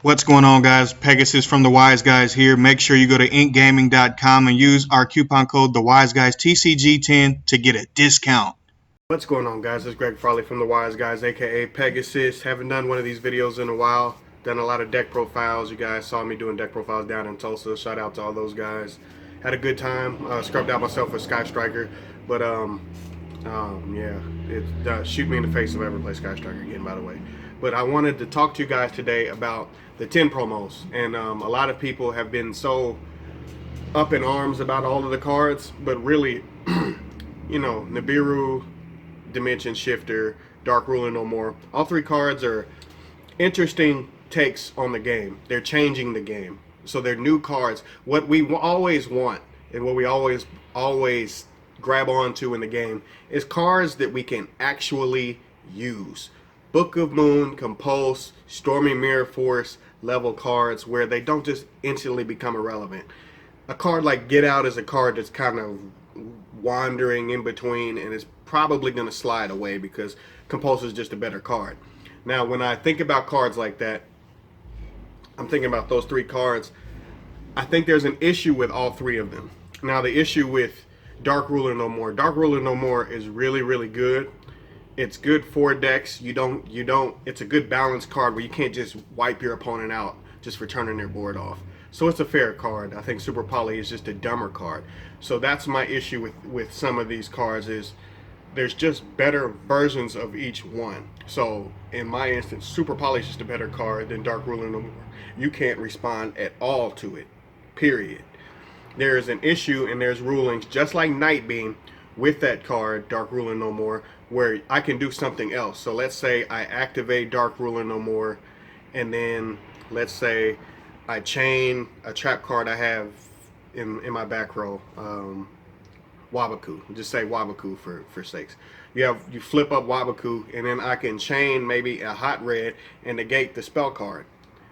What's going on, guys? Pegasus from the Wise Guys here. Make sure you go to inkgaming.com and use our coupon code TheWiseGuys TCG10 to get a discount. What's going on, guys? It's Greg Farley from the Wise Guys, aka Pegasus. Haven't done one of these videos in a while. Done a lot of deck profiles. You guys saw me doing deck profiles down in Tulsa. Shout out to all those guys. Had a good time. Scrubbed out myself with Sky Striker, but yeah, it shoot me in the face if I ever play Sky Striker again, by the way. But I wanted to talk to you guys today about the 10 promos, and a lot of people have been so up in arms about all of the cards, but really, you know, Nibiru, Dimension Shifter, Dark Ruler No More, all three cards are interesting takes on the game. They're changing the game, so they're new cards. What we always want and what we always grab onto in the game is cards that we can actually use. Book of Moon, Compulse, Stormy Mirror Force level cards where they don't just instantly become irrelevant. A card like Get Out is a card that's kind of wandering in between and is probably going to slide away because Compulse is just a better card. Now, when I think about cards like that, I'm thinking about those three cards. I think there's an issue with all three of them. Now, the issue with Dark Ruler No More. Dark Ruler No More is really, really good. It's good for decks. It's a good balanced card where you can't just wipe your opponent out just for turning their board off. So it's a fair card. I think Super Poly is just a dumber card. So that's my issue with some of these cards is there's just better versions of each one. So in my instance, Super Poly is just a better card than Dark Ruler No More. You can't respond at all to it, period. There is an issue and there's rulings, just like Night Beam, with that card, Dark Ruler No More, where I can do something else. So let's say I activate Dark Ruler No More, and then let's say I chain a trap card I have in my back row, Wabaku. Just say Wabaku for sakes. You flip up Wabaku, and then I can chain maybe a hot red and negate the spell card,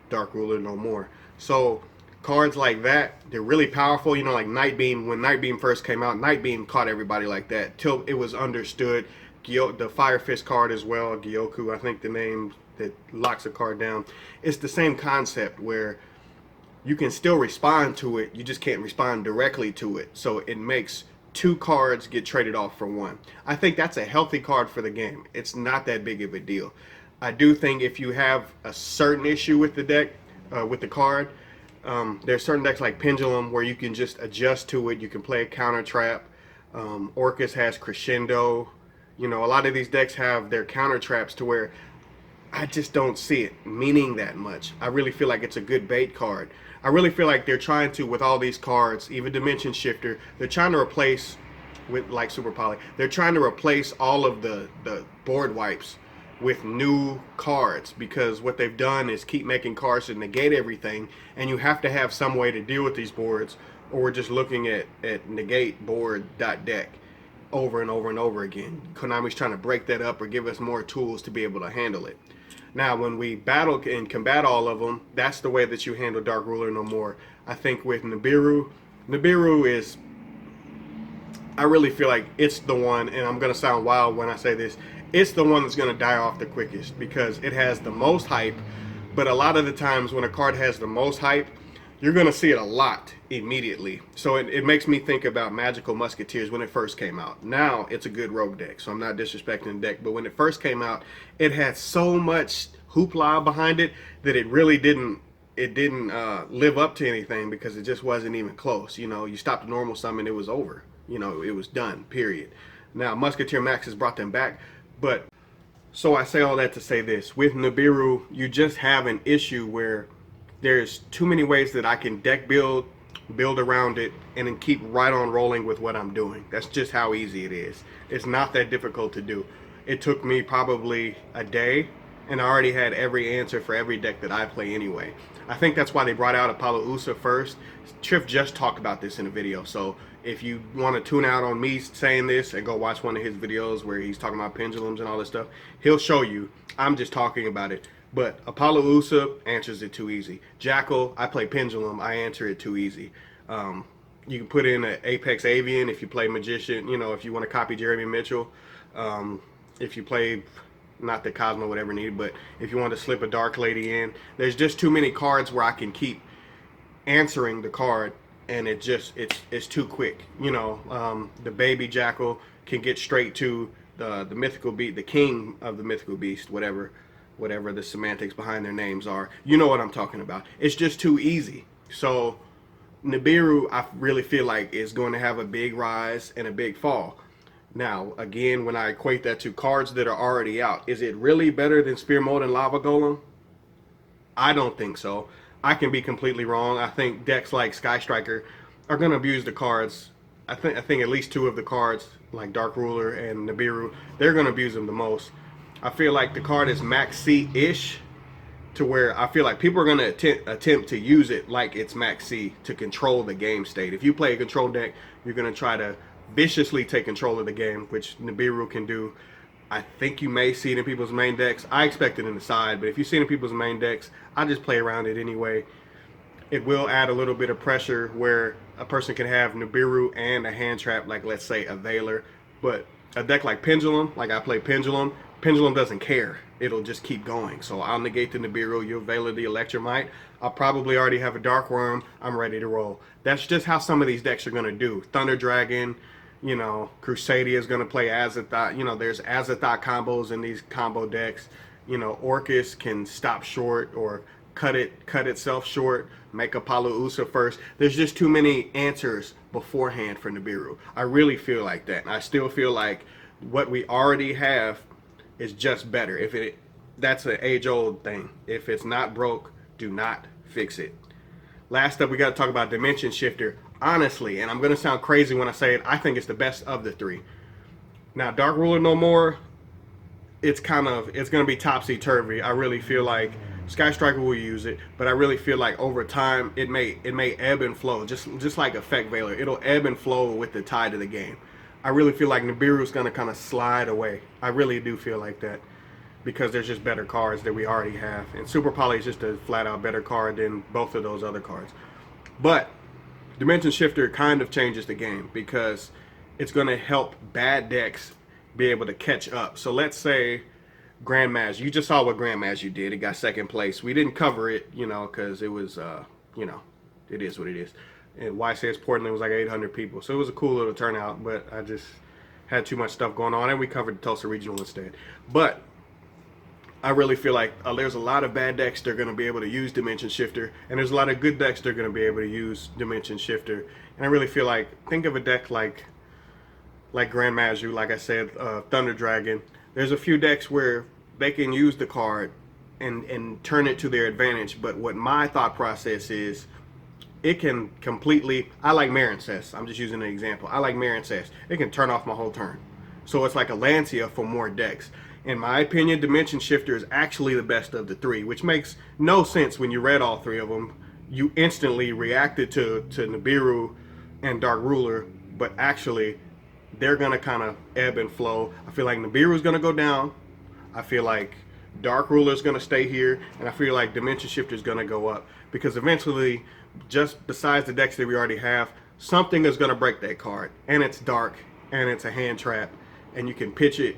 Dark Ruler No More. So cards like that, they're really powerful. You know, like Night Beam. When Night Beam first came out, Night Beam caught everybody like that till it was understood. The Fire Fist card as well, Gyoku, I think the name that locks a card down. It's the same concept where you can still respond to it, you just can't respond directly to it. So it makes two cards get traded off for one. I think that's a healthy card for the game. It's not that big of a deal. I do think if you have a certain issue with the deck, with the card, there's certain decks like Pendulum where you can just adjust to it. You can play a counter trap. Orcus has Crescendo. You know, a lot of these decks have their counter traps to where I just don't see it meaning that much. I really feel like it's a good bait card. I really feel like they're trying to, with all these cards, even Dimension Shifter, they're trying to replace, with like Super Poly, they're trying to replace all of the board wipes with new cards, because what they've done is keep making cards to negate everything, and you have to have some way to deal with these boards, or we're just looking at negate board.deck over and over and over again. Konami's trying to break that up or give us more tools to be able to handle it. Now, when we battle and combat all of them, that's the way that you handle Dark Ruler No More. I think with Nibiru is, I really feel like it's the one, and I'm going to sound wild when I say this, it's the one that's going to die off the quickest because it has the most hype. But a lot of the times when a card has the most hype, you're going to see it a lot immediately. So it makes me think about Magical Musketeers when it first came out. Now it's a good rogue deck, so I'm not disrespecting the deck. But when it first came out, it had so much hoopla behind it that it really didn't live up to anything because it just wasn't even close. You know, you stopped the normal summon, it was over. You know, it was done, period. Now Musketeer Max has brought them back. But so I say all that to say this. With Nibiru, you just have an issue where there's too many ways that I can deck build around it, and then keep right on rolling with what I'm doing. That's just how easy it is. It's not that difficult to do. It took me probably a day, and I already had every answer for every deck that I play anyway. I think that's why they brought out Apollo Usa first. Triff just talked about this in a video, so if you want to tune out on me saying this and go watch one of his videos where he's talking about pendulums and all this stuff, he'll show you. I'm just talking about it. But Apollo Usa answers it too easy. Jackal, I play Pendulum, I answer it too easy. You can put in an Apex Avian if you play Magician, you know, if you want to copy Jeremy Mitchell. If you play Not that Cosmo would ever need, but if you want to slip a Dark Lady in, there's just too many cards where I can keep answering the card, and it's too quick. You know, the Baby Jackal can get straight to the mythical beast, the king of the mythical beast, whatever the semantics behind their names are. You know what I'm talking about. It's just too easy. So Nibiru, I really feel like, is going to have a big rise and a big fall. Now, again, when I equate that to cards that are already out, is it really better than Spear Mold and Lava Golem? I don't think so. I can be completely wrong. I think decks like Sky Striker are going to abuse the cards. I think at least two of the cards, like Dark Ruler and Nibiru, they're going to abuse them the most. I feel like the card is max C-ish, to where I feel like people are going to attempt to use it like it's max C to control the game state. If you play a control deck, you're going to try to viciously take control of the game, which Nibiru can do. I think you may see it in people's main decks. I expect it in the side, but if you see it in people's main decks, I just play around it anyway. It will add a little bit of pressure where a person can have Nibiru and a hand trap, like let's say a Veiler. But a deck like Pendulum, like I play Pendulum doesn't care. It'll just keep going. So I'll negate the Nibiru, you'll Veiler the Electromite. I'll probably already have a Dark Worm. I'm ready to roll. That's just how some of these decks are going to do. Thunder Dragon, you know, Crusadia is going to play Azathoth. You know, there's Azathoth combos in these combo decks. You know, Orcus can stop short or cut itself short, make a Palausa first. There's just too many answers beforehand for Nibiru. I really feel like that. And I still feel like what we already have is just better. That's an age-old thing. If it's not broke, do not fix it. Last up, we got to talk about Dimension Shifter. Honestly, and I'm going to sound crazy when I say it, I think it's the best of the three. Now, Dark Ruler no more, it's going to be topsy-turvy. I really feel like Sky Striker will use it, but I really feel like over time it may ebb and flow, just like Effect Veiler. It'll ebb and flow with the tide of the game. I really feel like Nibiru is going to kind of slide away. I really do feel like that, because there's just better cards that we already have. And Super Poly is just a flat-out better card than both of those other cards. But Dimension Shifter kind of changes the game, because it's going to help bad decks be able to catch up. So let's say Grandmaster. You just saw what Grandmaster did. It got second place. We didn't cover it, you know, because it was, you know, it is what it is. And YCS Portland was like 800 people. So it was a cool little turnout, but I just had too much stuff going on, and we covered the Tulsa Regional instead. But I really feel like there's a lot of bad decks that are going to be able to use Dimension Shifter, and there's a lot of good decks that are going to be able to use Dimension Shifter. And I really feel like, think of a deck like Grandmaster, like I said, Thunder Dragon. There's a few decks where they can use the card and turn it to their advantage. But what my thought process is, it can completely, I like Marincess. I'm just using an example. I like Marincess. It can turn off my whole turn. So it's like a Lancia for more decks. In my opinion, Dimension Shifter is actually the best of the three, which makes no sense when you read all three of them. You instantly reacted to Nibiru and Dark Ruler, but actually they're going to kind of ebb and flow. I feel like Nibiru is going to go down. I feel like Dark Ruler is going to stay here, and I feel like Dimension Shifter is going to go up, because eventually, just besides the decks that we already have, something is going to break that card, and it's dark, and it's a hand trap, and you can pitch it,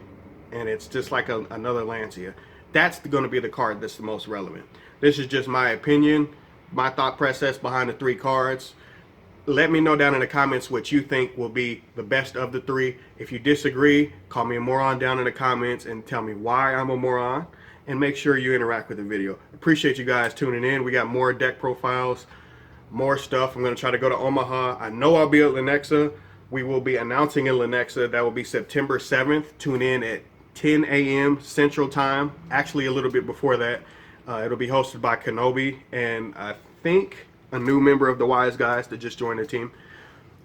and it's just like another Lancia. That's going to be the card that's the most relevant. This is just my opinion, my thought process behind the three cards. Let me know down in the comments what you think will be the best of the three. If you disagree, call me a moron down in the comments and tell me why I'm a moron. And make sure you interact with the video. Appreciate you guys tuning in. We got more deck profiles, more stuff. I'm going to try to go to Omaha. I know I'll be at Lenexa. We will be announcing in Lenexa. That will be September 7th. Tune in at 10 a.m. Central Time. Actually, a little bit before that. It'll be hosted by Kenobi, and I think a new member of the Wise Guys that just joined the team.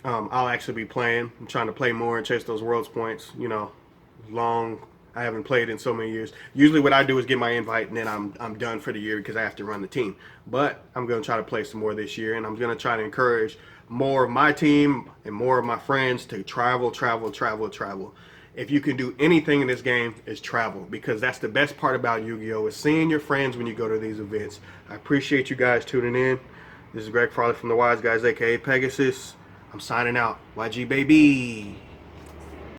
I'll actually be playing. I'm trying to play more and chase those Worlds points. You know, I haven't played in so many years. Usually what I do is get my invite, and then I'm done for the year because I have to run the team. But I'm going to try to play some more this year, and I'm going to try to encourage more of my team and more of my friends to travel. If you can do anything in this game, is travel, because that's the best part about Yu-Gi-Oh! Is seeing your friends when you go to these events. I appreciate you guys tuning in. This is Greg Farley from the Wise Guys, aka Pegasus. I'm signing out. YG baby.